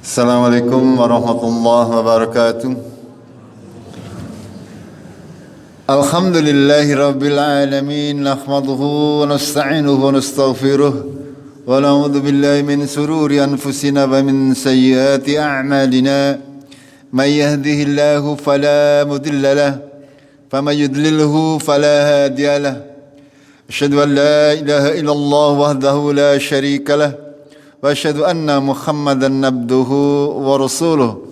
Assalamualaikum warahmatullahi wabarakatuh. Alhamdulillahi rabbil alamin. Nahmaduhu wa nasta'inuhu wa nastaghfiruh. Wa na'udzu billahi min sururi anfusina wa min sayyiati a'malina. May yahdihillahu fala mudilla lahu wa may yudlilhu fala hadiya lahu. Asyhadu an la ilaha illallah wahdahu la syarika lahu. Wa asyhadu anna Muhammadan abduhu wa rasuluh.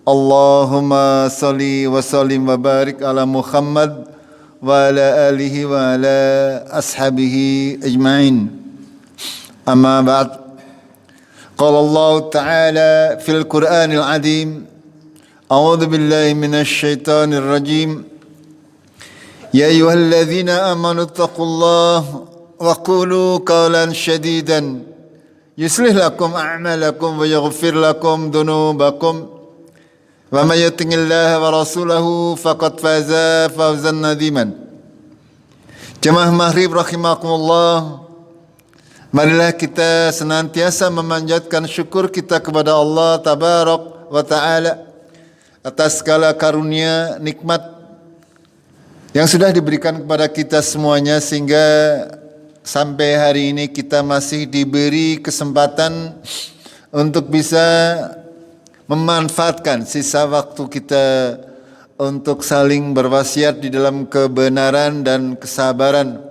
Allahumma salli wa sallim wa barik ala Muhammad wa ala alihi wa ala ashabihi ajma'in. Amma ba'd. Qala Allah Ta'ala fil Qur'anil Azim. A'udzu billahi minasy syaithanir rajim. Ya ayyuhalladzina amanu taqullaha wa qulu qawlan shadidan. Yuslih lakum a'malakum wa yaghfir lakum dhunubakum wa may yuti'illaha wa rasulahu faqad faza fawzan nadhiman. Jemaah Maghrib rahimakumullah, marilah kita senantiasa memanjatkan syukur kita kepada Allah tabarak wa ta'ala atas segala karunia nikmat yang sudah diberikan kepada kita semuanya, sehingga sampai hari ini kita masih diberi kesempatan untuk bisa memanfaatkan sisa waktu kita untuk saling berwasiat di dalam kebenaran dan kesabaran.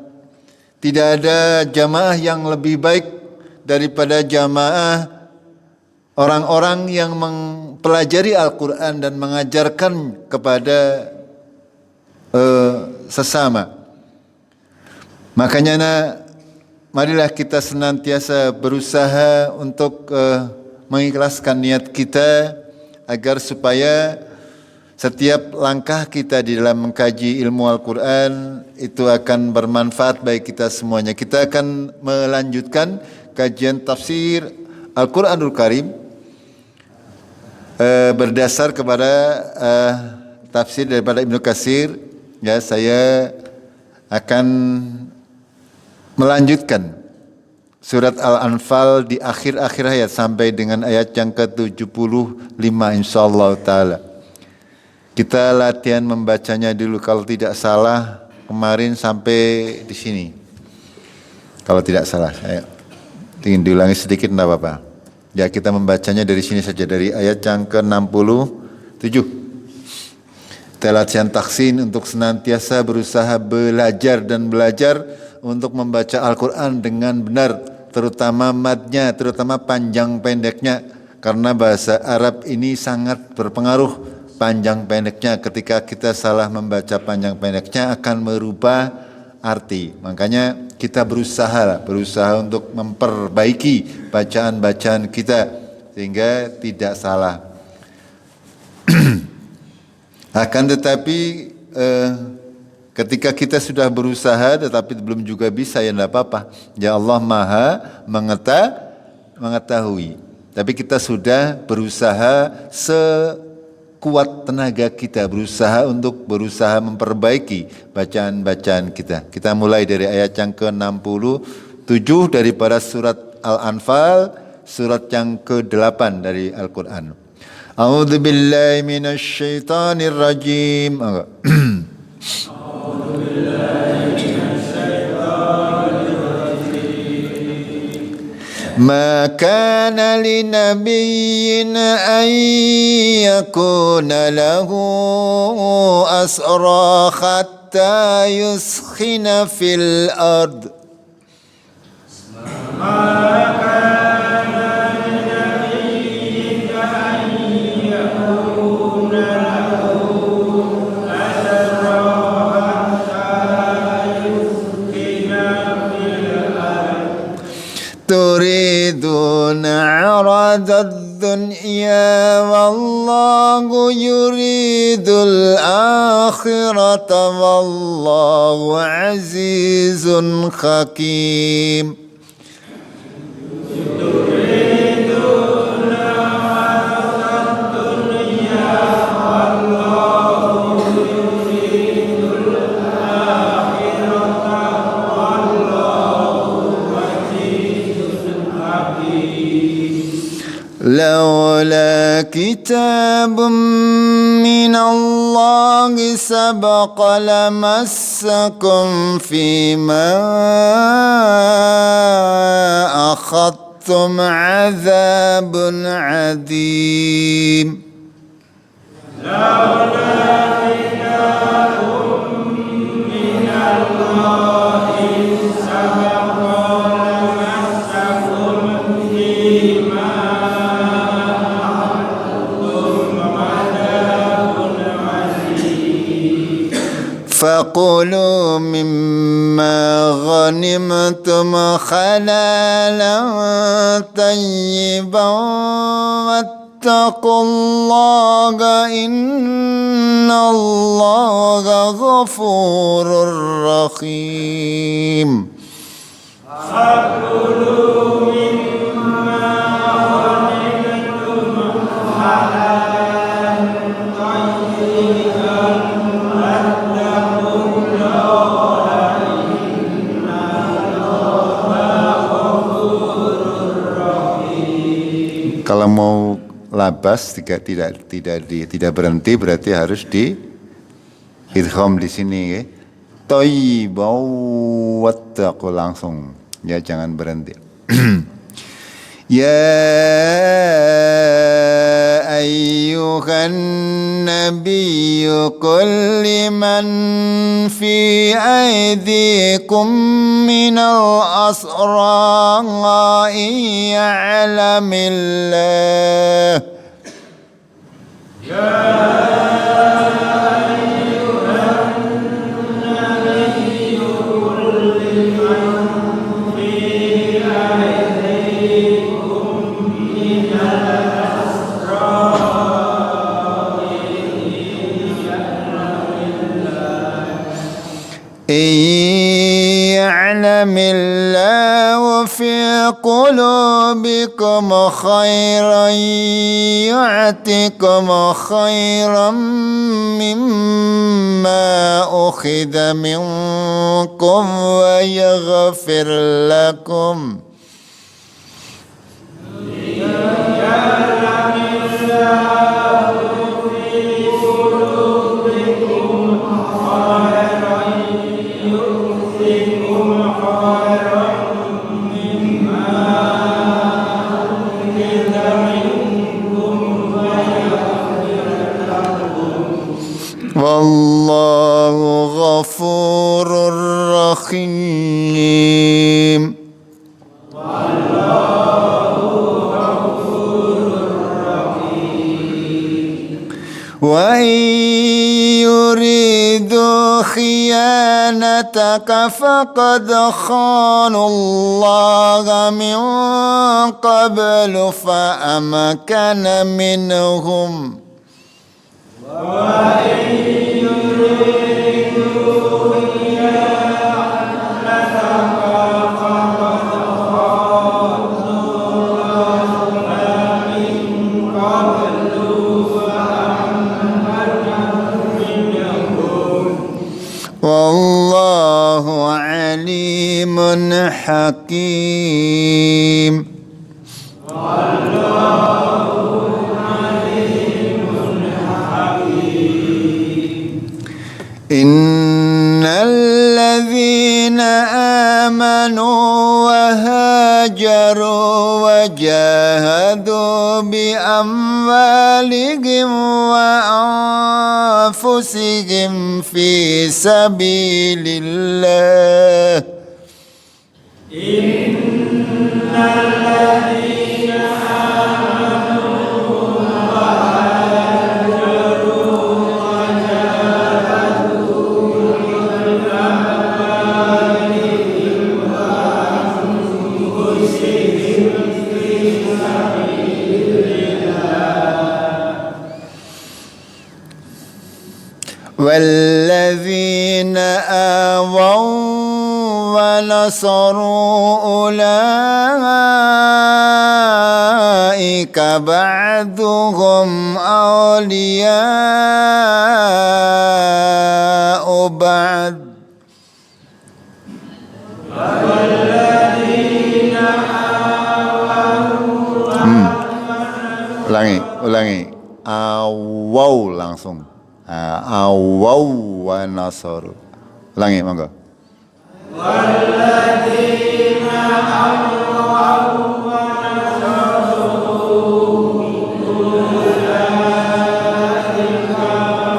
Tidak ada jamaah yang lebih baik daripada jamaah orang-orang yang mempelajari Al-Quran dan mengajarkan kepada sesama. Makanya marilah kita senantiasa berusaha untuk mengikhlaskan niat kita agar supaya setiap langkah kita di dalam mengkaji ilmu Al-Quran itu akan bermanfaat bagi kita semuanya. Kita akan melanjutkan kajian tafsir Al-Quranul Karim berdasar kepada tafsir daripada Ibnu Katsir. Ya, saya akan melanjutkan surat Al-Anfal di akhir-akhir ayat sampai dengan ayat yang ke-75 insyaallah ta'ala. Kita latihan membacanya dulu, kalau tidak salah kemarin sampai di sini. Kalau tidak salah, saya ingin diulangi sedikit, enggak apa-apa. Ya, kita membacanya dari sini saja, dari ayat yang ke-67. Kita latihan taksin untuk senantiasa berusaha belajar dan belajar untuk membaca Al-Quran dengan benar, terutama madnya, terutama panjang pendeknya, karena bahasa Arab ini sangat berpengaruh panjang pendeknya. Ketika kita salah membaca panjang pendeknya akan merubah arti. Makanya kita berusaha untuk memperbaiki bacaan-bacaan kita sehingga tidak salah. Akan tetapi ketika kita sudah berusaha tetapi belum juga bisa, ya tidak apa-apa. Ya Allah Maha mengetahui. Tapi kita sudah berusaha sekuat tenaga kita, berusaha memperbaiki bacaan-bacaan kita. Kita mulai dari ayat yang ke-67 daripada surat Al-Anfal, surat yang ke-8 dari Al-Quran. A'udzu billahi minasy syaithanir rajim. Ma kana linabiyyin an yakuna lahu asra hatta yuskhina fil ard. تريدون عرض الدنيا والله يريد الآخرة والله عزيز حكيم. لو لولا كتاب من الله سبق لمسكم فيما أخذتم عذاب عظيم فكلوا مما غنمتم حلالا طيبا واتقوا الله إن الله غفور رحيم Kalau mau labas tidak berhenti berarti harus di idgham di sini ya. Thayyibau wattaqu langsung ya, jangan berhenti. Ya ayyuhan nabiyyu qul liman fi aydikum minal asra ya'lamillah يعلم الله في قلوبكم خيرا يعطكم خيرا مما أخذ منكم ويغفر لكم والله غفور رحيم وإن يريدوا خيانتك فقد خانوا الله من قبل فأمكن منهم والله عليم حكيم إن الذين آمنوا وهاجروا وجاهدوا بأموالهم وأنفسهم في سبيل الله والذين آووا ونصروا أولئك بعضهم أولياء بعض Ulangi. Awaw langsung. Awaw wa nasaru. Ulangi, monggo. Walladzina awaw wa nasaru ulaika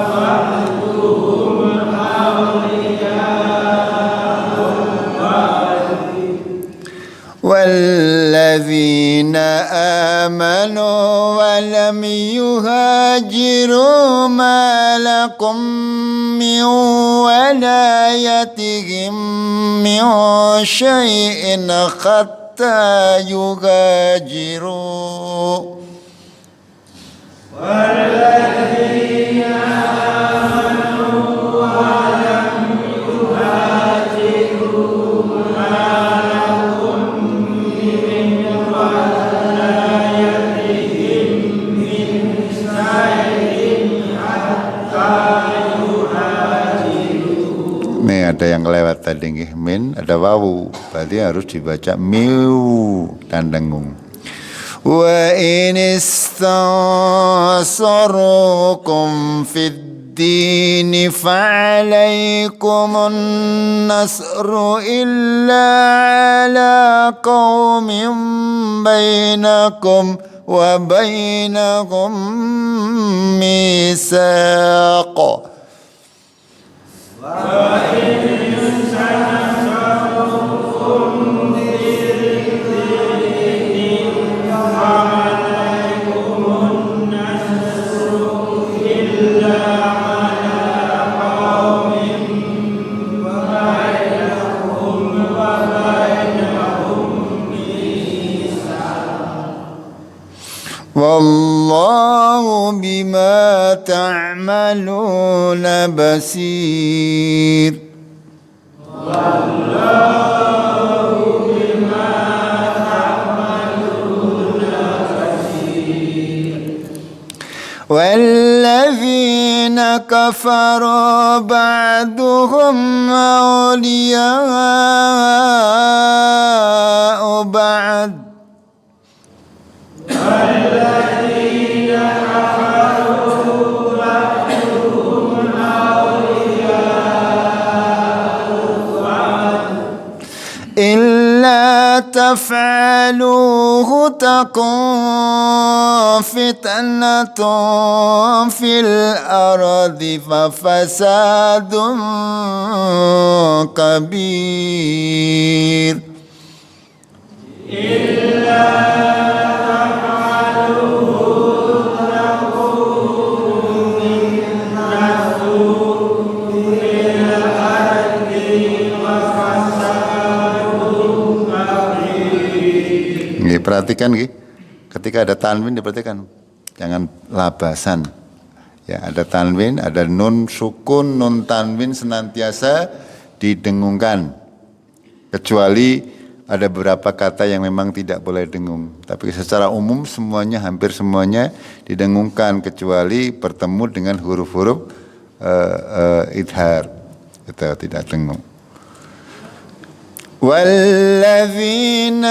ba'duhum awliya'ul والذين آمنوا ولم يهاجروا ما لكم من ولايتهم من شيء حتى يهاجروا والذين آمنوا ولم يهاجروا ما لكم من ولايتهم من شيء حتى يهاجروا. Nih ada yang lewat tadi nggih, min ada wawu, berarti harus dibaca miu dan dengung. Wa in istansarukum fid dini fa'alaykumun nasru illa ala qaumin bainakum wa bainahum misaq. Wallahu bima ta'maluna basir. Wallahu bima ta'maluna basir. Walladzina kafaru ba'duhum awliya'u ba'd. إلا تفعلوه تكن فتنة في الأرض ففساد كبير. Perhatikan ketika ada tanwin diperhatikan, jangan labasan. Ya, ada tanwin, ada nun sukun, nun tanwin senantiasa didengungkan. Kecuali ada beberapa kata yang memang tidak boleh dengung. Tapi secara umum semuanya, hampir semuanya didengungkan kecuali bertemu dengan huruf-huruf idhar. Itu tidak dengung. والذين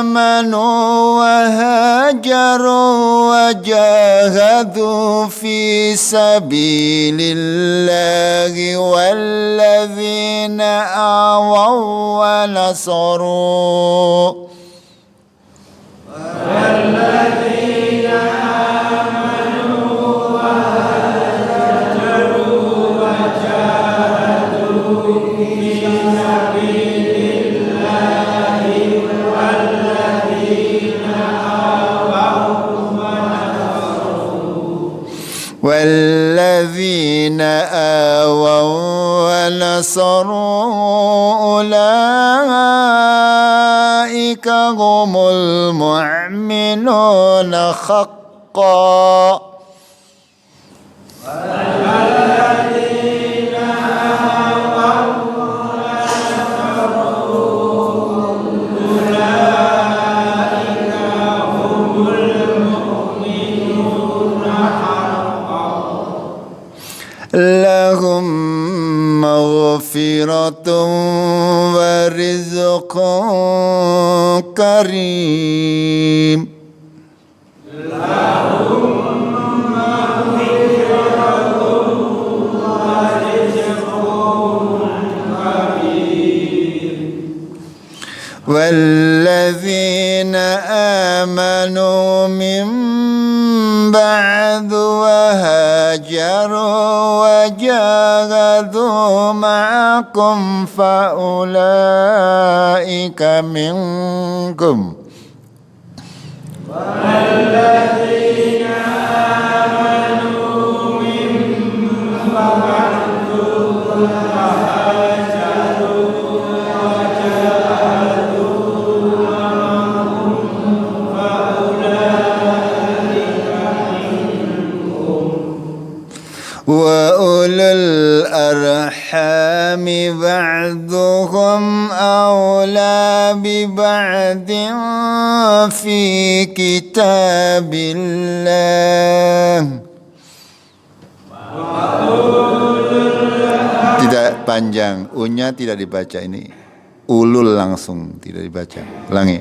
آمنوا وهاجروا وجاهدوا في سبيل الله والذين آووا ونصروا والذين آووا ونصروا أولئك هم المؤمنون حقا. لهم مغفرة ورزق كريم. بعد وهاجروا وجاهدوا معكم فأولئك منكم والذين آمنوا من بعد وهاجروا وجاهدوا معكم فأولئك منكم وأولو الأرحام بعضهم أولى ببعض في كتاب الله. Tidak panjang, unya tidak dibaca ini. Ulul langsung tidak dibaca. Ulangi.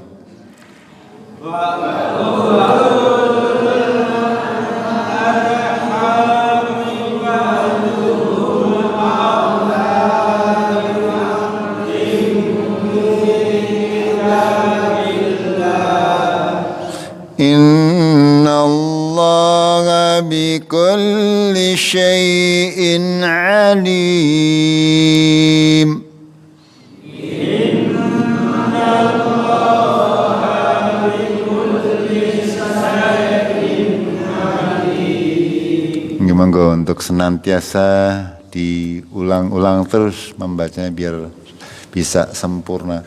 Innallaha bikulli syai'in alim. Innallaha bikulli syai'in alim. Monggo untuk senantiasa diulang-ulang terus membacanya biar bisa sempurna.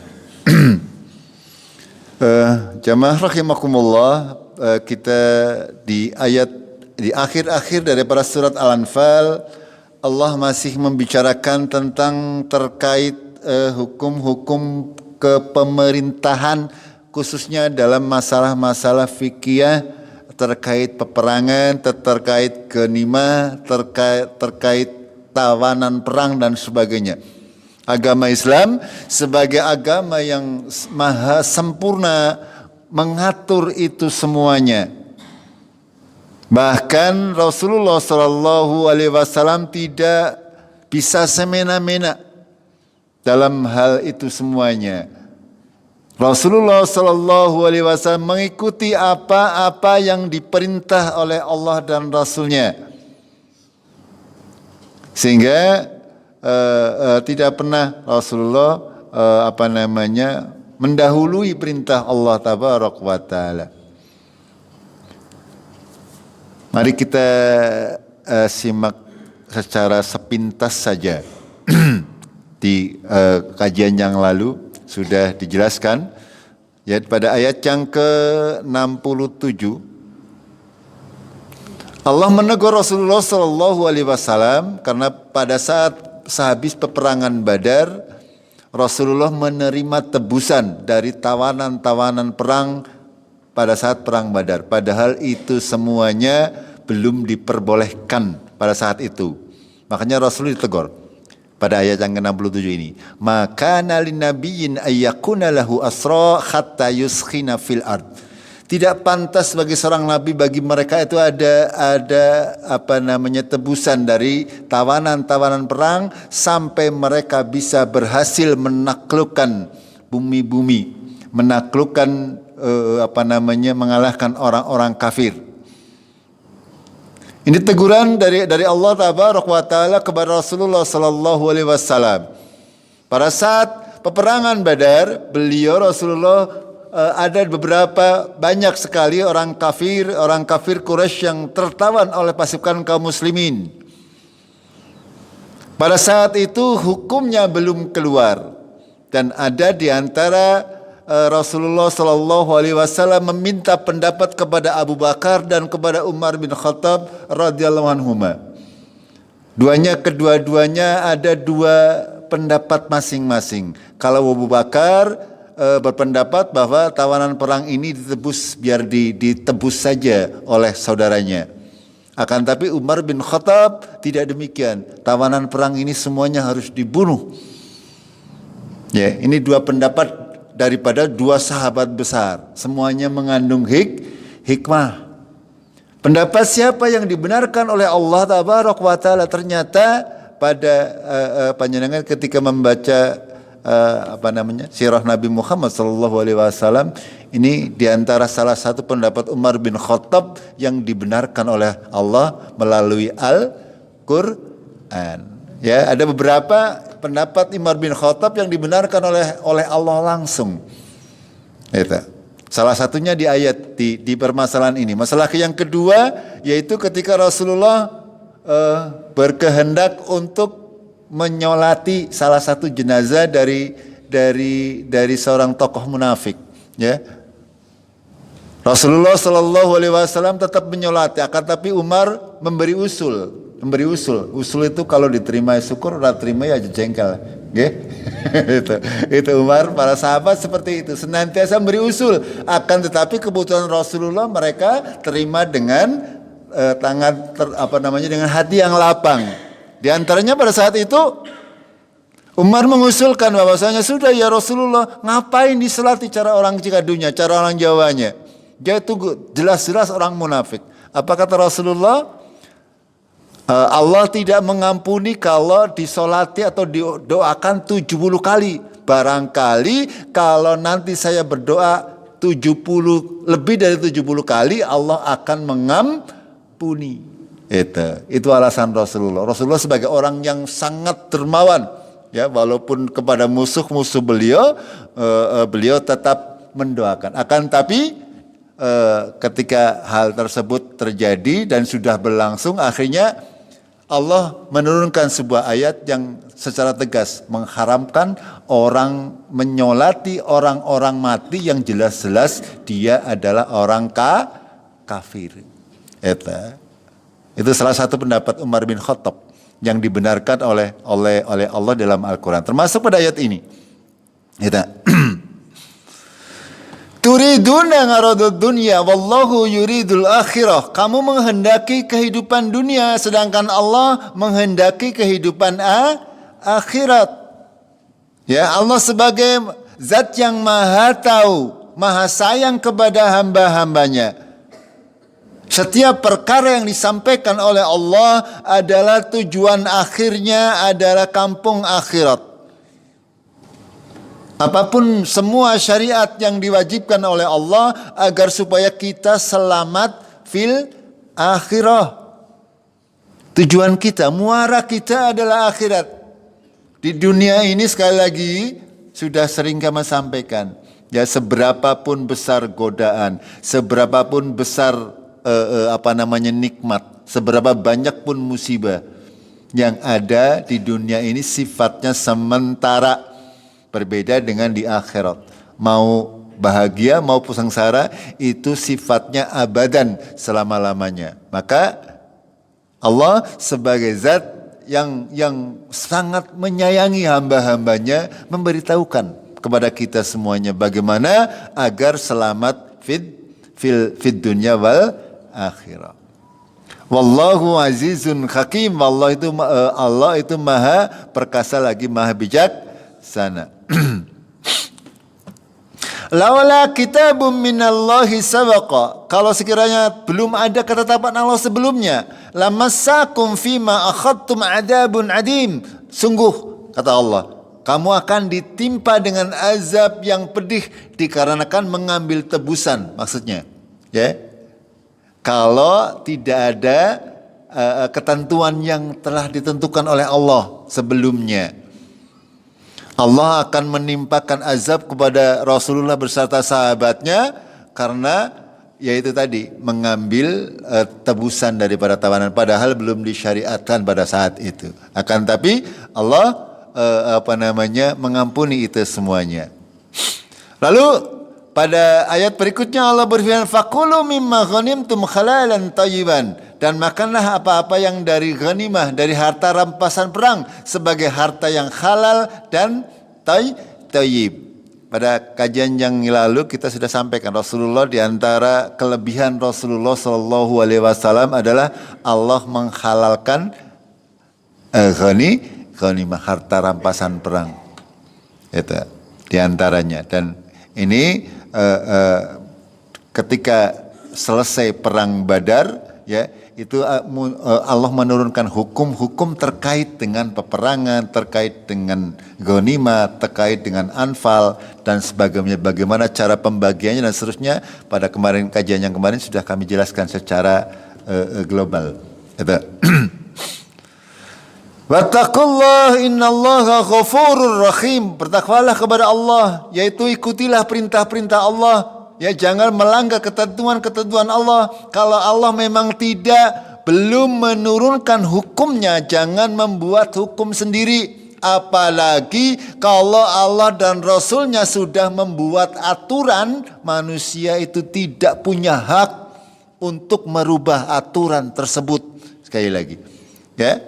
Jamaah rahimakumullah, kita di akhir-akhir daripada surat Al-Anfal, Allah masih membicarakan tentang terkait hukum-hukum kepemerintahan, khususnya dalam masalah-masalah fikih terkait peperangan, terkait ghanimah, terkait tawanan perang dan sebagainya. Agama Islam sebagai agama yang maha sempurna mengatur itu semuanya. Bahkan Rasulullah SAW tidak bisa semena-mena dalam hal itu semuanya. Rasulullah SAW mengikuti apa-apa yang diperintah oleh Allah dan Rasulnya, sehingga tidak pernah Rasulullah mendahului perintah Allah Tabaraka wa Ta'ala. Mari kita simak secara sepintas saja. Di kajian yang lalu sudah dijelaskan, ya, pada ayat yang ke-67 Allah menegur Rasulullah SAW karena pada saat sehabis peperangan Badar, Rasulullah menerima tebusan dari tawanan-tawanan perang pada saat perang Badar. Padahal itu semuanya belum diperbolehkan pada saat itu. Makanya Rasulullah ditegur pada ayat yang ke-67 ini. Maka nalin nabiyyin ayyakuna lahu asra hatta yuskhina fil ard. Tidak pantas bagi seorang nabi, bagi mereka itu ada tebusan dari tawanan-tawanan perang sampai mereka bisa berhasil menaklukkan bumi-bumi, menaklukkan mengalahkan orang-orang kafir. Ini teguran dari Allah Tabaraka wa Ta'ala kepada Rasulullah sallallahu alaihi wasallam. Pada saat peperangan Badar, beliau Rasulullah ada banyak sekali orang kafir Quraisy yang tertawan oleh pasukan kaum muslimin. Pada saat itu hukumnya belum keluar, dan ada di antara Rasulullah Shallallahu Alaihi Wasallam meminta pendapat kepada Abu Bakar dan kepada Umar bin Khattab radhiyallahu anhuma. Kedua-duanya ada dua pendapat masing-masing. Kalau Abu Bakar berpendapat bahwa tawanan perang ini ditebus saja oleh saudaranya. Akan tapi Umar bin Khattab tidak demikian. Tawanan perang ini semuanya harus dibunuh. Ya, ini dua pendapat daripada dua sahabat besar. Semuanya mengandung hikmah. Pendapat siapa yang dibenarkan oleh Allah Tabaraka wa Ta'ala? Ternyata pada panjenengan ketika membaca sirah Nabi Muhammad sallallahu alaihi wasallam, Ini diantara salah satu pendapat Umar bin Khattab yang dibenarkan oleh Allah melalui Al-Quran. Ya, ada beberapa pendapat Umar bin Khattab yang dibenarkan oleh Allah langsung. Itu. Salah satunya di ayat di permasalahan ini. Masalah yang kedua yaitu ketika Rasulullah berkehendak untuk menyolati salah satu jenazah dari seorang tokoh munafik, ya. Rasulullah Shallallahu Alaihi Wasallam tetap menyolati, akan tapi Umar memberi usul. Usul itu kalau diterima syukur, tidak terima ya jengkel, ya. itu Umar, para sahabat seperti itu, senantiasa memberi usul. Akan tetapi kebutuhan Rasulullah mereka terima dengan dengan hati yang lapang. Di antaranya pada saat itu Umar mengusulkan bahwasanya sudah ya Rasulullah, ngapain diselati cara orang Cikadunya, cara orang Jawanya. Dia itu jelas-jelas orang munafik. Apa kata Rasulullah? Allah tidak mengampuni kalau disolati atau didoakan 70 kali. Barangkali kalau nanti saya berdoa lebih dari 70 kali, Allah akan mengampuni. Itu alasan Rasulullah. Rasulullah sebagai orang yang sangat dermawan, ya, walaupun kepada musuh-musuh beliau tetap mendoakan. Akan tapi ketika hal tersebut terjadi dan sudah berlangsung, akhirnya Allah menurunkan sebuah ayat yang secara tegas mengharamkan orang menyolati orang-orang mati yang jelas-jelas dia adalah orang kafir. Itu salah satu pendapat Umar bin Khattab yang dibenarkan oleh Allah dalam Al-Quran, termasuk pada ayat ini. Turiduna ngaradud dunya wallahu yuridul akhirah. Kamu menghendaki kehidupan dunia sedangkan Allah menghendaki kehidupan akhirat. Ya, Allah sebagai zat yang maha tahu, maha sayang kepada hamba-hambanya. Setiap perkara yang disampaikan oleh Allah adalah tujuan akhirnya adalah kampung akhirat. Apapun semua syariat yang diwajibkan oleh Allah agar supaya kita selamat fil akhirah. Tujuan kita, muara kita adalah akhirat. Di dunia ini sekali lagi sudah sering kami sampaikan, ya, seberapapun besar godaan, seberapapun besar nikmat, seberapa banyak pun musibah yang ada di dunia ini sifatnya sementara. Berbeda dengan di akhirat. Mau bahagia, mau sengsara, itu sifatnya abadan selama-lamanya. Maka Allah sebagai zat yang sangat menyayangi hamba-hambanya memberitahukan kepada kita semuanya bagaimana agar selamat fid dunya wal akhirah. Wallahu azizun hakim. Allah itu maha perkasa lagi maha bijaksana. Laula kitabun minallahi sabaqa. Kalau sekiranya belum ada ketetapan Allah sebelumnya, lamassakum fima akhadtum adabun adim. Sungguh kata Allah, kamu akan ditimpa dengan azab yang pedih dikarenakan mengambil tebusan, maksudnya, ya. Kalau tidak ada ketentuan yang telah ditentukan oleh Allah sebelumnya, Allah akan menimpakan azab kepada Rasulullah beserta sahabatnya karena yaitu tadi mengambil tebusan daripada tawanan, padahal belum disyariatkan pada saat itu. Akan tapi Allah mengampuni itu semuanya. Lalu pada ayat berikutnya Allah berfirman, faqulu mimma ghanimtum halalan thayyiban, dan makanlah apa-apa yang dari ghanimah, dari harta rampasan perang sebagai harta yang halal dan thayyib. Pada kajian yang lalu kita sudah sampaikan Rasulullah, di antara kelebihan Rasulullah Shallallahu Alaihi Wasallam adalah Allah menghalalkan ghanimah, harta rampasan perang. Itu di antaranya. Dan ini ketika selesai perang Badar, ya, itu Allah menurunkan hukum-hukum terkait dengan peperangan, terkait dengan ghanimah, terkait dengan anfal dan sebagainya, bagaimana cara pembagiannya dan seterusnya. Pada kemarin kajian yang kemarin sudah kami jelaskan secara global. Itu. Wattaqullah innallaha ghafurur rahim. Bertakwalah kepada Allah, yaitu ikutilah perintah-perintah Allah. Ya, jangan melanggar ketentuan-ketentuan Allah. Kalau Allah memang belum menurunkan hukumnya, jangan membuat hukum sendiri. Apalagi kalau Allah dan Rasulnya sudah membuat aturan, manusia itu tidak punya hak untuk merubah aturan tersebut. Sekali lagi, ya.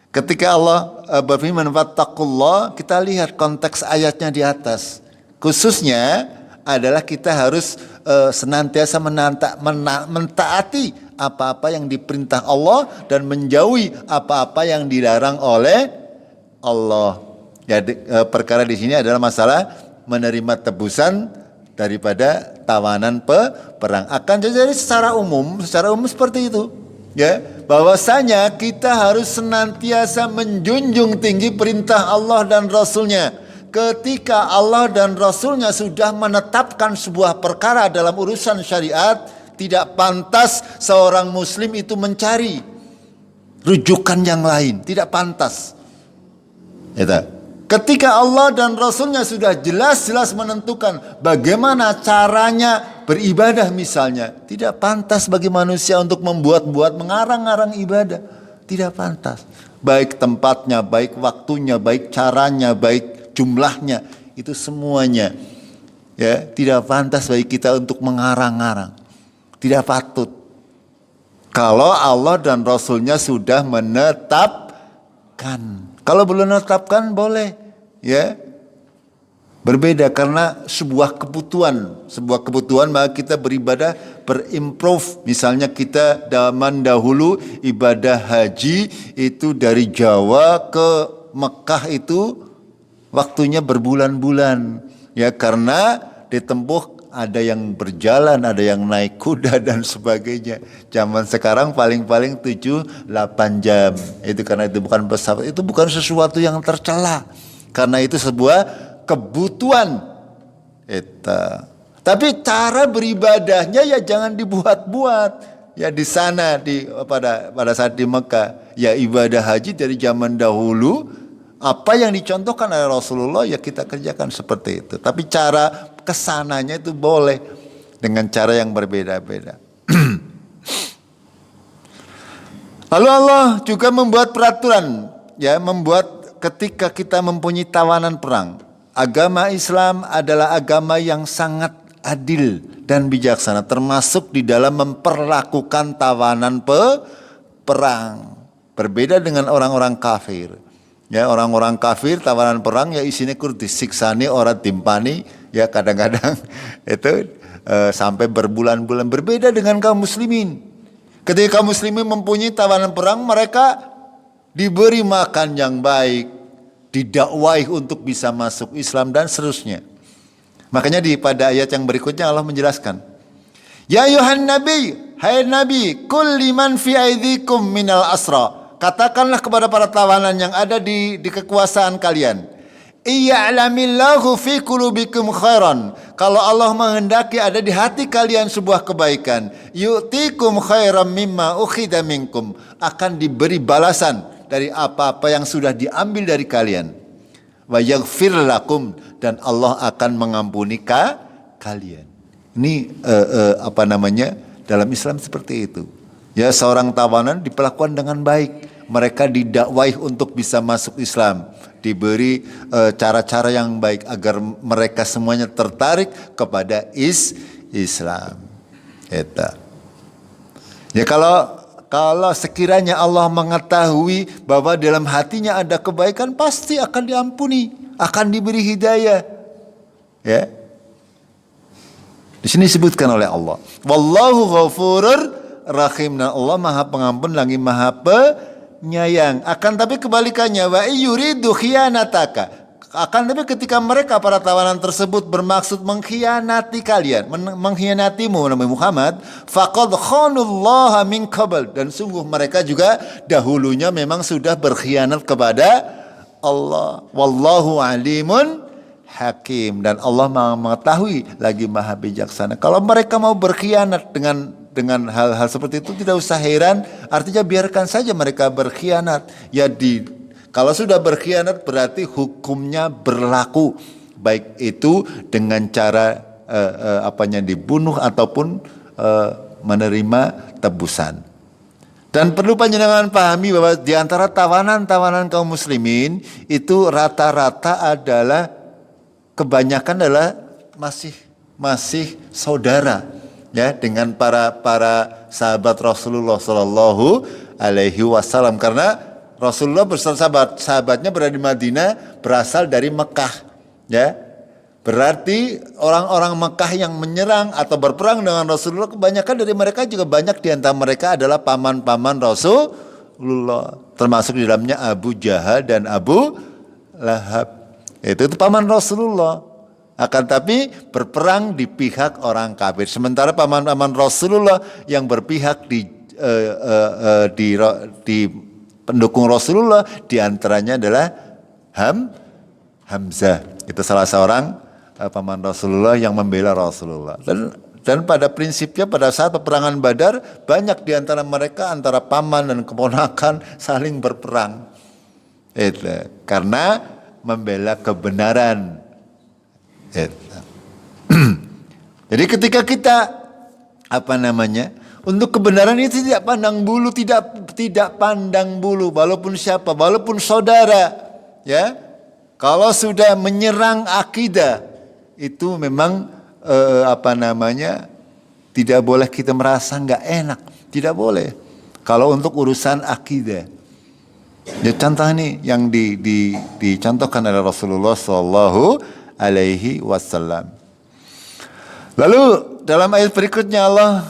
Ketika Allah berfirman wattaqullah, kita lihat konteks ayatnya di atas. Khususnya adalah kita harus senantiasa mentaati apa-apa yang diperintah Allah dan menjauhi apa-apa yang dilarang oleh Allah. Ya, perkara di sini adalah masalah menerima tebusan daripada tawanan perang. Akan jadi secara umum seperti itu. Ya, bahwasanya kita harus senantiasa menjunjung tinggi perintah Allah dan Rasulnya. Ketika Allah dan Rasulnya sudah menetapkan sebuah perkara dalam urusan syariat, tidak pantas seorang muslim itu mencari rujukan yang lain, tidak pantas. Ketika Allah dan Rasulnya sudah jelas-jelas menentukan bagaimana caranya beribadah misalnya, tidak pantas bagi manusia untuk membuat-buat, mengarang-arang ibadah. Tidak pantas. Baik tempatnya, baik waktunya, baik caranya, baik jumlahnya, itu semuanya, ya, tidak pantas bagi kita untuk mengarang-arang. Tidak patut. Kalau Allah dan Rasulnya sudah menetapkan. Kalau belum menetapkan boleh, ya, berbeda karena sebuah kebutuhan maka kita beribadah berimprove. Misalnya kita zaman dahulu ibadah haji itu dari Jawa ke Mekah itu waktunya berbulan-bulan, ya, karena ditempuh ada yang berjalan, ada yang naik kuda dan sebagainya. Zaman sekarang paling-paling 7-8 jam. Itu karena itu bukan pesawat, itu bukan sesuatu yang tercela. Karena itu sebuah kebutuhan. Tapi cara beribadahnya ya jangan dibuat-buat. Ya di sana pada saat di Mekah, ya ibadah haji dari zaman dahulu, apa yang dicontohkan oleh Rasulullah ya kita kerjakan seperti itu. Tapi cara kesananya itu boleh dengan cara yang berbeda-beda. Lalu Allah juga membuat peraturan, ya, membuat ketika kita mempunyai tawanan perang. Agama Islam adalah agama yang sangat adil dan bijaksana, termasuk di dalam memperlakukan tawanan perang. Berbeda dengan orang-orang kafir. Ya, orang-orang kafir tawanan perang ya isinya kur disiksani orang timpani, ya kadang-kadang itu sampai berbulan-bulan. Berbeda dengan kaum muslimin. Ketika kaum muslimin mempunyai tawanan perang, mereka diberi makan yang baik, didakwai untuk bisa masuk Islam dan seterusnya. Makanya pada ayat yang berikutnya Allah menjelaskan, ya ayuhan nabi, hai nabi, kul liman fi aidikum minal asra. Katakanlah kepada para tawanan yang ada di kekuasaan kalian, iya'lamillahu fi qulubikum khairan. Kalau Allah menghendaki ada di hati kalian sebuah kebaikan, yu'tikum khairan mimma ukhida minkum, akan diberi balasan dari apa-apa yang sudah diambil dari kalian. Wa yaghfir lakum, dan Allah akan mengampuni kalian. Ini dalam Islam seperti itu. Ya, seorang tawanan diperlakukan dengan baik. Mereka didakwai untuk bisa masuk Islam, diberi cara-cara yang baik agar mereka semuanya tertarik kepada Islam. Ya, kalau sekiranya Allah mengetahui bahwa dalam hatinya ada kebaikan, pasti akan diampuni, akan diberi hidayah. Ya. Di sini disebutkan oleh Allah, wallahu ghafurur rahim, dan Allah Maha Pengampun lagi Maha Penyayang. Akan tapi kebalikannya, wa yuridu khiyanataka, Akan tapi ketika mereka para tawanan tersebut bermaksud mengkhianati kalian, mengkhianatimu Nabi Muhammad, faqad khanullaha min qabl, dan sungguh mereka juga dahulunya memang sudah berkhianat kepada Allah. Wallahu alimun hakim, dan Allah Maha mengetahui lagi Maha bijaksana. Kalau mereka mau berkhianat dengan hal-hal seperti itu, tidak usah heran, artinya biarkan saja mereka berkhianat. Ya kalau sudah berkhianat berarti hukumnya berlaku, baik itu dengan cara dibunuh ataupun menerima tebusan. Dan perlu panjenengan pahami bahwa di antara tawanan-tawanan kaum muslimin itu rata-rata adalah kebanyakan adalah masih saudara, ya, dengan para sahabat Rasulullah Shallallahu Alaihi Wasallam, karena Rasulullah bersama sahabatnya berada di Madinah, berasal dari Mekah, ya. Berarti orang-orang Mekah yang menyerang atau berperang dengan Rasulullah, kebanyakan dari mereka juga banyak di antara mereka adalah paman-paman Rasulullah, termasuk di dalamnya Abu Jahal dan Abu Lahab. Itu paman Rasulullah. Akan tapi berperang di pihak orang kafir. Sementara paman-paman Rasulullah yang berpihak di pendukung Rasulullah, diantaranya adalah Hamzah. Itu salah seorang paman Rasulullah yang membela Rasulullah. Dan pada prinsipnya pada saat peperangan Badar, banyak diantara mereka antara paman dan keponakan saling berperang. Itu karena membela kebenaran. Jadi ketika kita untuk kebenaran itu tidak pandang bulu, tidak pandang bulu, walaupun siapa, walaupun saudara, ya. Kalau sudah menyerang akidah, itu memang tidak boleh kita merasa nggak enak, tidak boleh. Kalau untuk urusan akidah, ya, contoh ini yang dicontohkan oleh Rasulullah Shallallahu Alaihi Wasallam. Lalu dalam ayat berikutnya Allah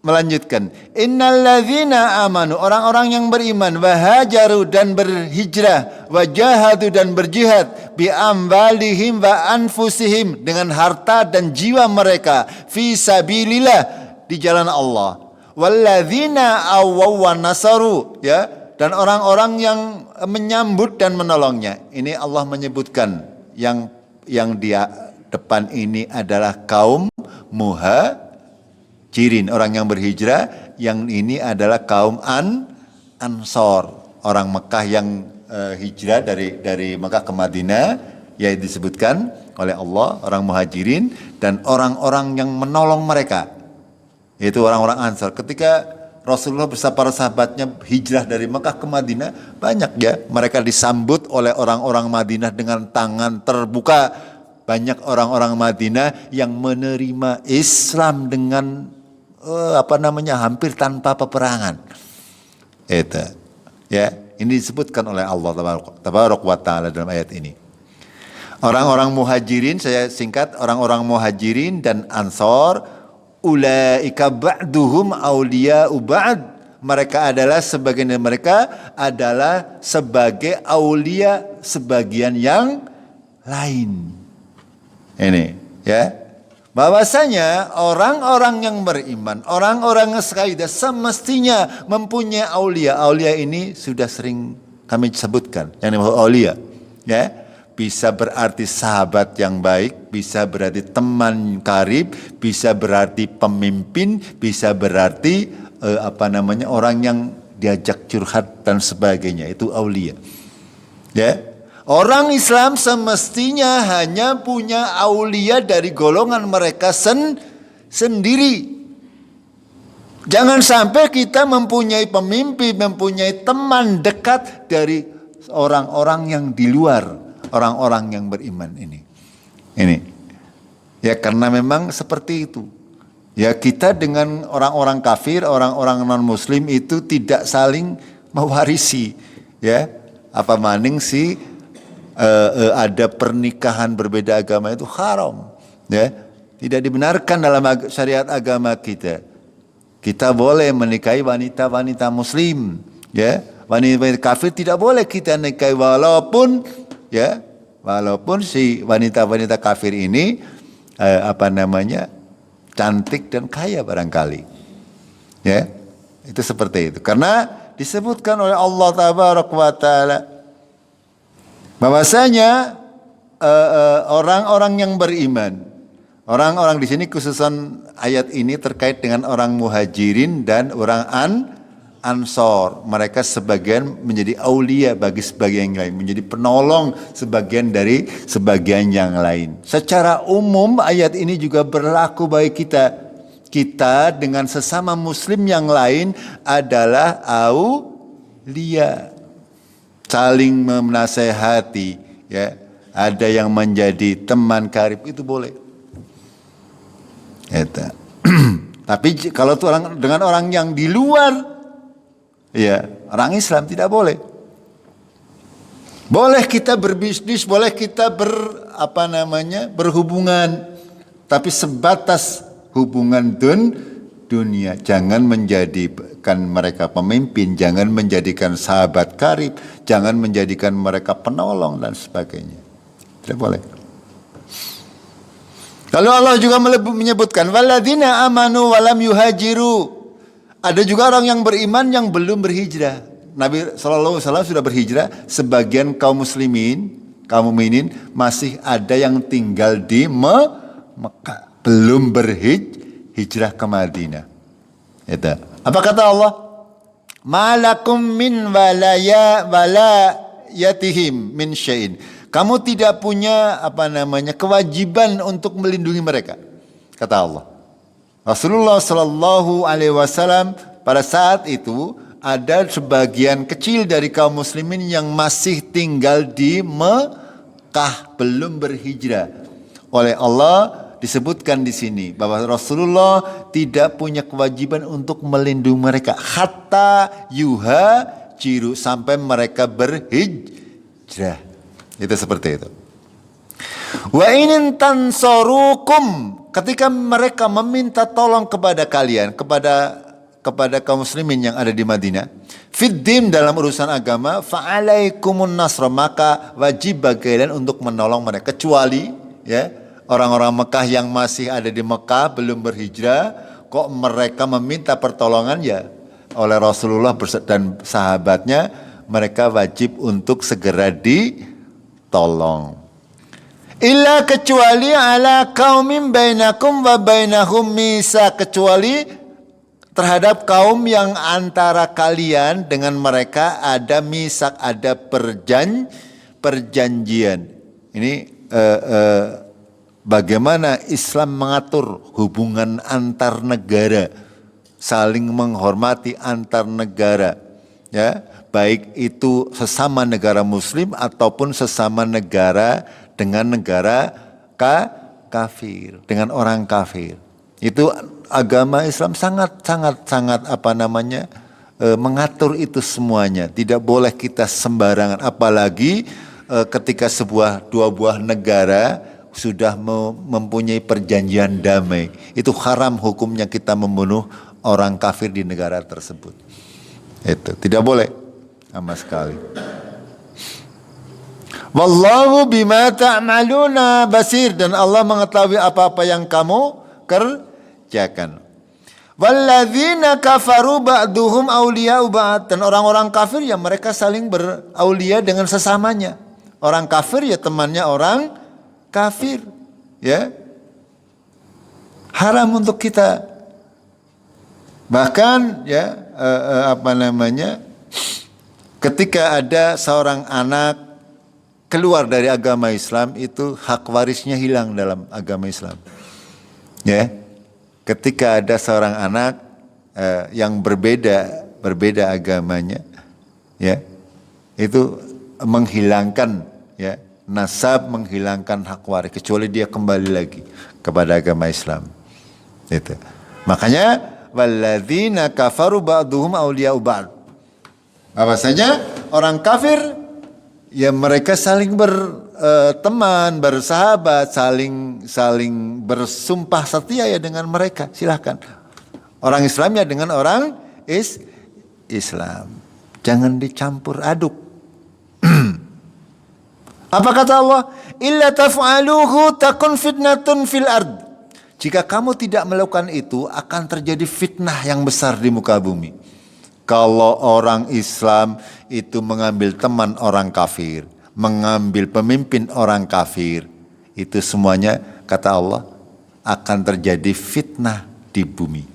melanjutkan, innalladzina amanu, orang-orang yang beriman, wahajaru dan berhijrah, wajahadu dan berjihad, bi amwalihim wa anfusihim, dengan harta dan jiwa mereka, fi sabilillah, di jalan Allah, walladzina awaw wa nasaru, ya, dan orang-orang yang menyambut dan menolongnya. Ini Allah menyebutkan yang di depan ini adalah kaum muhajirin, orang yang berhijrah. Yang ini adalah kaum Ansor, orang Mekah yang hijrah dari Mekah ke Madinah, yaitu disebutkan oleh Allah orang muhajirin, dan orang-orang yang menolong mereka, yaitu orang-orang Ansor. Ketika Rasulullah bersama para sahabatnya hijrah dari Mekah ke Madinah, banyak ya mereka disambut oleh orang-orang Madinah dengan tangan terbuka. Banyak orang-orang Madinah yang menerima Islam dengan hampir tanpa peperangan. Itu, ya, ini disebutkan oleh Allah Tabaraka wa Ta'ala dalam ayat ini. Orang-orang muhajirin, saya singkat, orang-orang muhajirin dan Ansor, ulaika ba'duhum awliya'u ba'd. Mereka adalah, sebagian dari mereka adalah sebagai aulia sebagian yang lain. Ini, ya, bahwasanya orang-orang yang beriman, orang-orang yang sekaidah semestinya mempunyai aulia. Aulia ini sudah sering kami sebutkan, yang namanya aulia, ya, bisa berarti sahabat yang baik, bisa berarti teman karib, bisa berarti pemimpin, bisa berarti orang yang diajak curhat dan sebagainya. Itu aulia, ya. Orang Islam semestinya hanya punya aulia dari golongan mereka sendiri. Jangan sampai kita mempunyai pemimpin, mempunyai teman dekat dari orang-orang yang di luar, orang-orang yang beriman ini. Ya, karena memang seperti itu. Ya, kita dengan orang-orang kafir, orang-orang non-muslim itu tidak saling mewarisi, ya. Apa maning sih ada pernikahan berbeda agama itu haram, ya, tidak dibenarkan dalam syariat agama kita. Kita boleh menikahi wanita-wanita muslim, ya, wanita kafir tidak boleh kita nikahi, walaupun, ya, Walaupun si wanita-wanita kafir ini cantik dan kaya barangkali. Ya, itu seperti itu. Karena disebutkan oleh Allah Tabaraka wa Ta'ala bahwasanya orang-orang yang beriman, orang-orang di sini khususan ayat ini terkait dengan orang muhajirin dan orang Ansor, mereka sebagian menjadi aulia bagi sebagian yang lain, menjadi penolong sebagian dari sebagian yang lain. Secara umum ayat ini juga berlaku bagi kita. Kita dengan sesama muslim yang lain adalah aulia. Saling menasehati, ya. Ada yang menjadi teman karib, itu boleh. Itu. Tapi kalau itu dengan orang yang di luar, ya, orang Islam tidak boleh. Boleh kita berbisnis, boleh kita berhubungan, tapi sebatas hubungan dunia. Jangan menjadikan mereka pemimpin, jangan menjadikan sahabat karib, jangan menjadikan mereka penolong dan sebagainya. Tidak boleh. Lalu Allah juga menyebutkan walladzina amanu walam yuhajiru. Ada juga orang yang beriman yang belum berhijrah. Nabi SAW sudah berhijrah. Sebagian kaum mukminin masih ada yang tinggal di Mekah, belum berhijrah ke Madinah. Itu. Apa kata Allah? Malakum min walayatihim min syai'in. Kamu tidak punya kewajiban untuk melindungi mereka, kata Allah. Rasulullah Shallallahu Alaihi Wasallam pada saat itu ada sebagian kecil dari kaum muslimin yang masih tinggal di Mekah, belum berhijrah. Oleh Allah disebutkan di sini bahwa Rasulullah tidak punya kewajiban untuk melindungi mereka hatta yuhajiru, sampai mereka berhijrah. Itu seperti itu. Wa in tansurukum, ketika mereka meminta tolong kepada kalian, kepada kaum muslimin yang ada di Madinah, fiddin, dalam urusan agama, fa'alaikumun nasra, maka wajib bagi kalian untuk menolong mereka, kecuali ya orang-orang Mekah yang masih ada di Mekah belum berhijrah, kok mereka meminta pertolongan, ya oleh Rasulullah dan sahabatnya mereka wajib untuk segera ditolong. Illa, kecuali ala qaumin bainakum wa bainahum misa, kecuali terhadap kaum yang antara kalian dengan mereka ada misak, ada perjanjian. Ini bagaimana Islam mengatur hubungan antar negara, saling menghormati antar negara, ya, baik itu sesama negara muslim ataupun sesama negara dengan negara kafir, dengan orang kafir. Itu agama Islam sangat mengatur itu semuanya. Tidak boleh kita sembarangan, apalagi ketika dua buah negara sudah mempunyai perjanjian damai. Itu haram hukumnya kita membunuh orang kafir di negara tersebut. Itu tidak boleh sama sekali. Wallahu bima ta'maluna basir, dan Allah mengetahui apa-apa yang kamu kerjakan. Walladzina kafaru ba'duhum awliya'u ba'd, dan orang-orang kafir ya mereka saling beraulia dengan sesamanya. Orang kafir ya temannya orang kafir, ya. Haram untuk kita. Bahkan ya ketika ada seorang anak keluar dari agama Islam, itu hak warisnya hilang dalam agama Islam. Ya, ketika ada seorang anak yang berbeda agamanya, ya, itu menghilangkan, ya, nasab, menghilangkan hak waris, kecuali dia kembali lagi kepada agama Islam. Itu. Makanya walladzina kafaru ba'duhum awliya'u ba'd. Bahwasanya orang kafir ya mereka saling berteman, bersahabat, saling bersumpah setia ya dengan mereka. Silahkan. Orang Islam ya dengan orang Islam. Jangan dicampur aduk. Apa kata Allah? Illa taf'aluhu takun fitnatun fil ard. Jika kamu tidak melakukan itu, akan terjadi fitnah yang besar di muka bumi. Kalau orang Islam itu mengambil teman orang kafir, mengambil pemimpin orang kafir, itu semuanya kata Allah akan terjadi fitnah di bumi.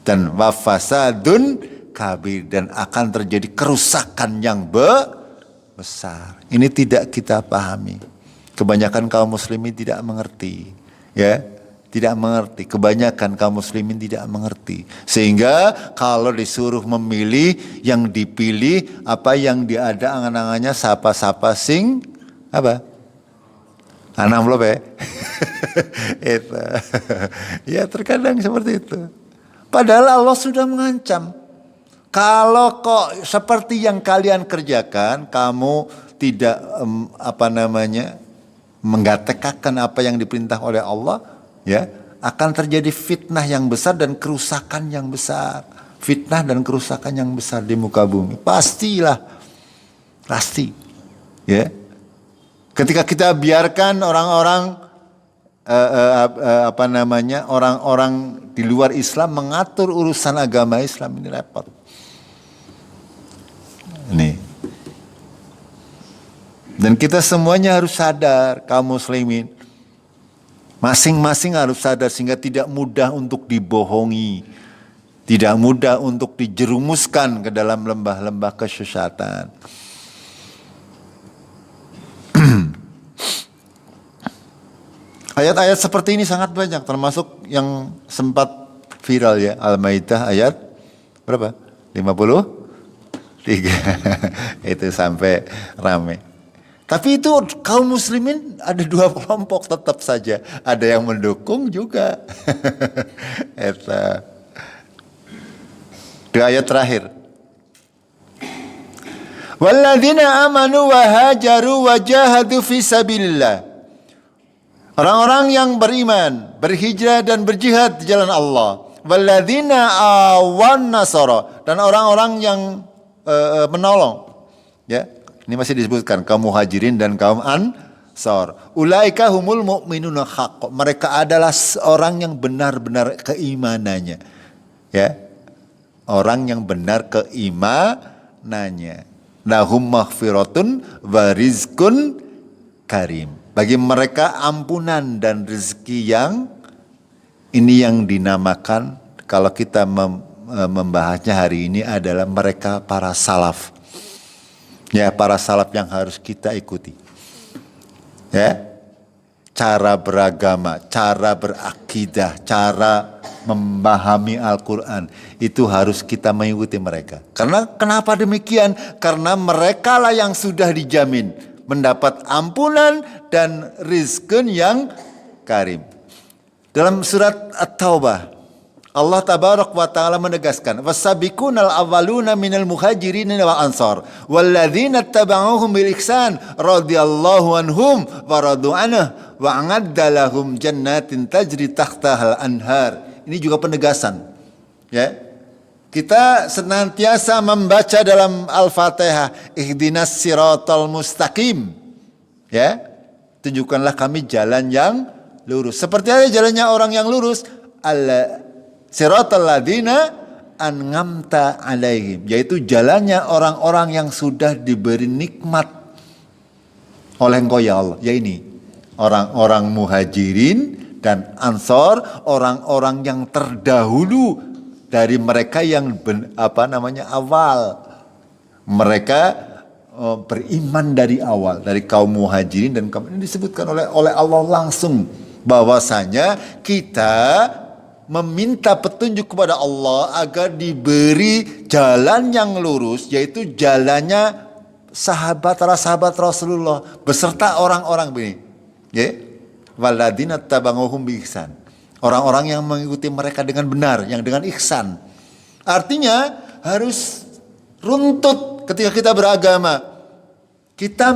Dan wafasadun kabir, dan akan terjadi kerusakan yang besar. Ini tidak kita pahami. Kebanyakan kaum muslimin tidak mengerti, ya, tidak mengerti. Kebanyakan kaum muslimin tidak mengerti. Sehingga kalau disuruh memilih, yang dipilih apa yang diada angan-angannya sapa-sapa sing apa? Anak belum ya? Itu. Ya terkadang seperti itu. Padahal Allah sudah mengancam. Kalau kok seperti yang kalian kerjakan, kamu tidak menggatekakan apa yang diperintah oleh Allah, ya, akan terjadi fitnah yang besar dan kerusakan yang besar. Fitnah dan kerusakan yang besar di muka bumi. Pastilah. Pasti. Ya. Ketika kita biarkan orang-orang orang-orang di luar Islam mengatur urusan agama Islam, ini repot. Ini. Dan kita semuanya harus sadar, kaum muslimin. Masing-masing harus sadar sehingga tidak mudah untuk dibohongi. Tidak mudah untuk dijerumuskan ke dalam lembah-lembah kesesatan. Ayat-ayat seperti ini sangat banyak, termasuk yang sempat viral ya, Al-Maidah ayat berapa? 53. Itu sampai rame. Tapi itu kaum muslimin ada dua kelompok tetap saja. Ada yang mendukung juga. Itu ayat terakhir. Walladzina amanu wa hajaru wa jahadu fi sabilillah. Orang-orang yang beriman, berhijrah dan berjihad di jalan Allah. Walladzina awan nasara, dan orang-orang yang menolong. Ya, ini masih disebutkan kaum muhajirin dan kaum ansar. Ulaika humul mu'minuna haqq. Mereka adalah orang yang benar-benar keimanannya. Ya. Orang yang benar keimanannya. Lahum maghfiratun wa rizqun karim. Bagi mereka ampunan dan rezeki yang ini yang dinamakan, kalau kita membahasnya hari ini adalah mereka para salaf. Ya, para salaf yang harus kita ikuti. Ya. Cara beragama, cara berakidah, cara memahami Al-Quran, itu harus kita mengikuti mereka. Karena kenapa demikian? Karena mereka lah yang sudah dijamin mendapat ampunan dan rizqun yang karim. Dalam surat At-Taubah, Allah tabarak wa ta'ala menegaskan, wasabiqunal awwaluna minal muhajirin wal ansar walladzina tabauhum bil ihsan radhiyallahu anhum wa radu anhu wa a'adda lahum jannatin tajri tahtahal anhar. Ini juga penegasan. Ya. Kita senantiasa membaca dalam Al-Fatihah, ihdinas siratal mustaqim. Ya. Tunjukkanlah kami jalan yang lurus. Seperti ada jalannya orang yang lurus, siratal ladzina an'amta alaihim, yaitu jalannya orang-orang yang sudah diberi nikmat oleh Engkau ya Allah. Ya ini, orang-orang muhajirin dan ansor, orang-orang yang terdahulu dari mereka yang awal. Mereka beriman dari awal, dari kaum muhajirin dan kaum ini disebutkan oleh Allah langsung bahwasanya kita meminta petunjuk kepada Allah agar diberi jalan yang lurus, yaitu jalannya para sahabat Rasulullah beserta orang-orang ini. Ya. Walladzina tabauhum bi ihsan. Orang-orang yang mengikuti mereka dengan benar, yang dengan ihsan. Artinya harus runtut ketika kita beragama. Kita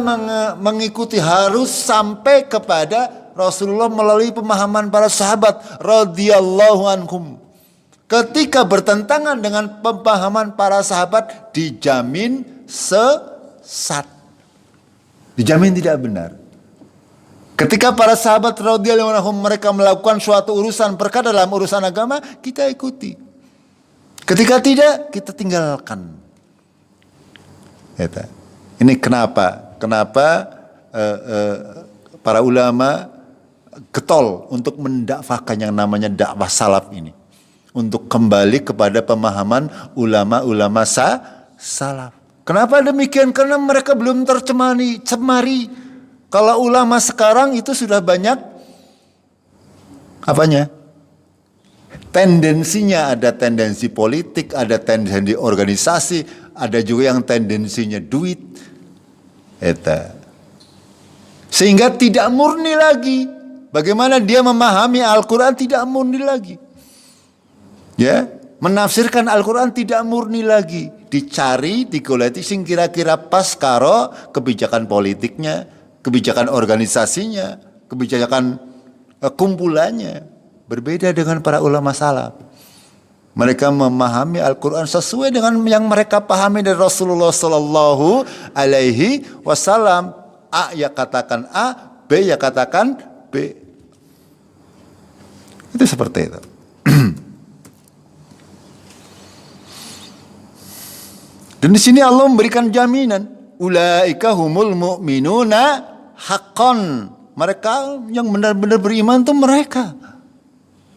mengikuti harus sampai kepada Rasulullah melalui pemahaman para sahabat radhiyallahu anhum. Ketika bertentangan dengan pemahaman para sahabat, dijamin sesat. Dijamin tidak benar. Ketika para sahabat radhiyallahu anhum mereka melakukan suatu urusan perkara dalam urusan agama, kita ikuti. Ketika tidak, kita tinggalkan. Ini kenapa? Kenapa para ulama getol untuk mendakwakan yang namanya dakwah salaf ini, untuk kembali kepada pemahaman ulama-ulama salaf. Kenapa demikian? Karena mereka belum tercemari. Kalau ulama sekarang itu sudah banyak apanya? Tendensinya, ada tendensi politik, ada tendensi organisasi, ada juga yang tendensinya duit. Sehingga tidak murni lagi. Bagaimana dia memahami Al-Quran tidak murni lagi. Ya, menafsirkan Al-Quran tidak murni lagi. Dicari, digoleti sing kira-kira pas karo kebijakan politiknya, kebijakan organisasinya, kebijakan kumpulannya. Berbeda dengan para ulama salaf. Mereka memahami Al-Quran sesuai dengan yang mereka pahami dari Rasulullah Sallallahu Alaihi Wasallam. A ya katakan A, B ya katakan B. Itu seperti itu. Dan di sini Allah memberikan jaminan, ulaika humul mu'minuna haqqan. Mereka yang benar-benar beriman itu mereka.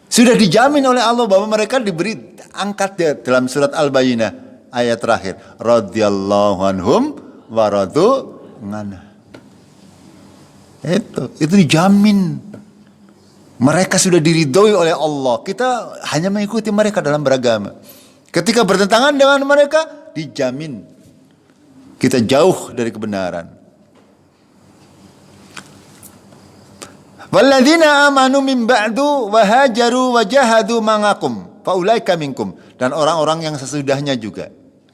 Sudah dijamin oleh Allah bahwa mereka diberi angkat dia dalam surat Al-Bayyinah ayat terakhir. Radhiyallahu anhum wa radu anhu. Itu dijamin. Mereka sudah diridhoi oleh Allah. Kita hanya mengikuti mereka dalam beragama. Ketika bertentangan dengan mereka, dijamin kita jauh dari kebenaran. Walladzina amanu min ba'du wa hajaru wa jahadu ma'akum faulaika minkum, dan orang-orang yang sesudahnya juga.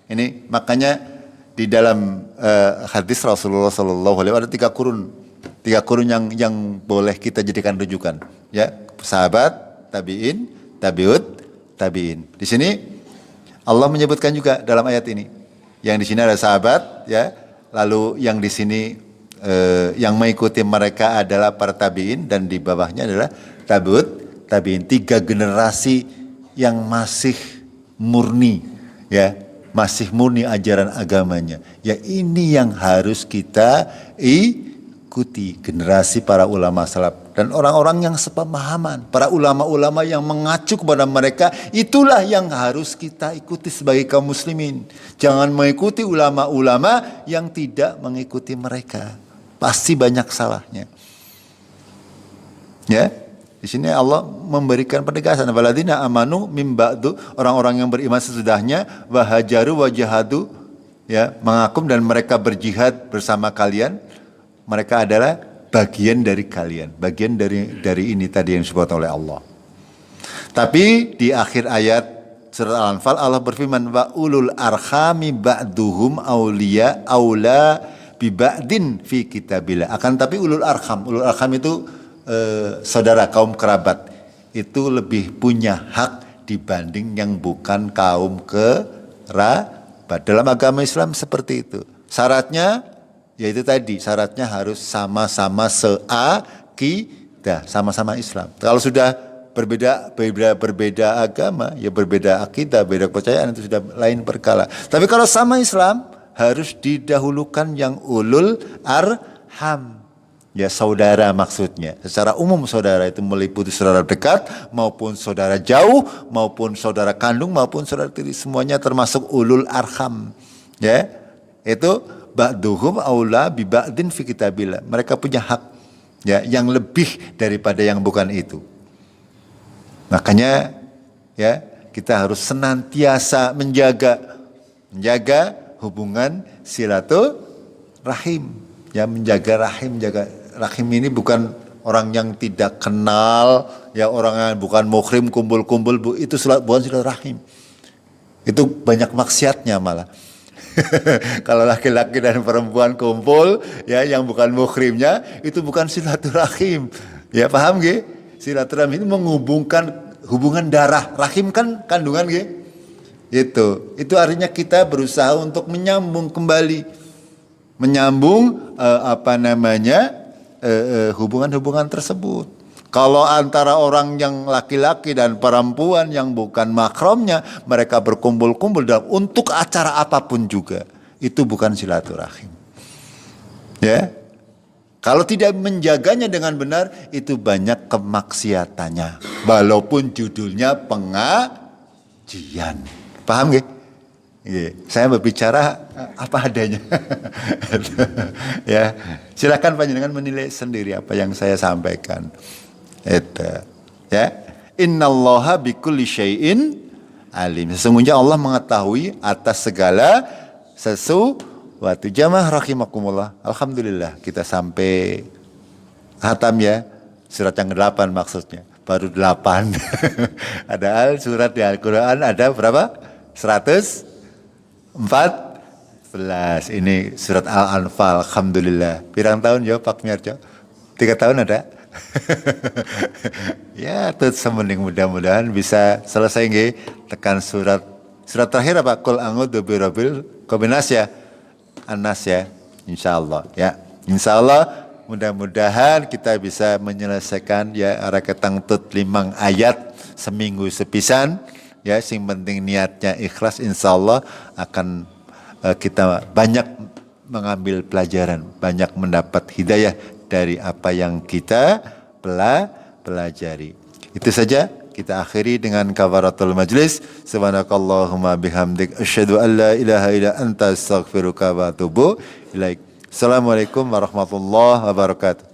Ini makanya di dalam hadis Rasulullah sallallahu alaihi wasallam ada tiga kurun yang boleh kita jadikan rujukan, ya, sahabat, tabi'in, tabi'in. Di sini Allah menyebutkan juga dalam ayat ini. Yang di sini ada sahabat, ya. Lalu yang di sini yang mengikuti mereka adalah para tabi'in, dan di bawahnya adalah tabi'in. 3 generasi yang masih murni, ya, masih murni ajaran agamanya. Ya, ini yang harus kita ikuti, generasi para ulama salaf dan orang-orang yang sepemahaman, para ulama-ulama yang mengacu kepada mereka, itulah yang harus kita ikuti sebagai kaum muslimin. Jangan mengikuti ulama-ulama yang tidak mengikuti mereka. Pasti banyak salahnya. Ya, di sini Allah memberikan penegasan, waladina amanu mim ba'du, orang-orang yang beriman sesudahnya, wa hajaru wa jahadu, ya, mengakum dan mereka berjihad bersama kalian. Mereka adalah bagian dari kalian, bagian dari ini tadi yang disebut oleh Allah. Tapi di akhir ayat surat Al-Anfal Allah berfirman, wa ulul arhami ba'duhum aulia aula bi ba'din fi kitabillah. Akan tapi ulul arham itu saudara, kaum kerabat, itu lebih punya hak dibanding yang bukan kaum kerabat. Dalam agama Islam seperti itu. Syaratnya yaitu tadi, syaratnya harus sama-sama seakidah, sama-sama Islam. Kalau sudah berbeda agama, ya berbeda akidah, beda kepercayaan, itu sudah lain perkara. Tapi kalau sama Islam, harus didahulukan yang ulul arham, ya, saudara maksudnya. Secara umum saudara itu meliputi saudara dekat maupun saudara jauh, maupun saudara kandung maupun saudara tiri, semuanya termasuk ulul arham. Ya, itu ba'duhum aula bi ba'din fi kitabillah. Mereka punya hak, ya, yang lebih daripada yang bukan itu. Makanya, ya, kita harus senantiasa menjaga hubungan silaturahim, ya, menjaga rahim. Menjaga rahim ini bukan orang yang tidak kenal, ya, orang yang bukan muhrim kumpul-kumpul, itu bukan silaturahim. Itu banyak maksiatnya malah. Kalau laki-laki dan perempuan kumpul, ya, yang bukan muhrimnya, itu bukan silaturahim. Ya, paham nggih? Silaturahim itu menghubungkan hubungan darah. Rahim kan kandungan nggih? Itu artinya kita berusaha untuk menyambung kembali, menyambung hubungan-hubungan tersebut. Kalau antara orang yang laki-laki dan perempuan yang bukan mahramnya, mereka berkumpul-kumpul untuk acara apapun juga, itu bukan silaturahim. Ya, kalau tidak menjaganya dengan benar, itu banyak kemaksiatannya. Walaupun judulnya pengajian, paham gak? Saya berbicara apa adanya. Ya, silakan panjenengan menilai sendiri apa yang saya sampaikan. Itu, ya. Innallaha bikulli syai'in alim. Sesungguhnya Allah mengetahui atas segala sesuatu. Jamaah rahimakumullah. Alhamdulillah kita sampai khatam ya. Surat yang ke-8 maksudnya. Baru 8. Padahal surat di Al-Quran ada berapa? 114. Ini surat Al-Anfal. Alhamdulillah. Pirang tahun ya Pak Miarjo? 3 tahun ada? Ya, tuh semening mudah-mudahan bisa selesai nggih tekan surat terakhir apa? Qul a'udzu birabbil nas ya. An-Nas ya. Insyaallah ya. Insyaallah mudah-mudahan kita bisa menyelesaikan ya arah ketangtut 5 ayat seminggu sepisan ya, sing penting niatnya ikhlas, insyaallah akan kita banyak mengambil pelajaran, banyak mendapat hidayah dari apa yang kita pelajari. Itu saja, kita akhiri dengan kafaratul majlis. Subhanakallahumma bihamdik asyhadu an la ilaha illa anta astaghfiruka wa atubu ilaik. Assalamualaikum warahmatullahi wabarakatuh.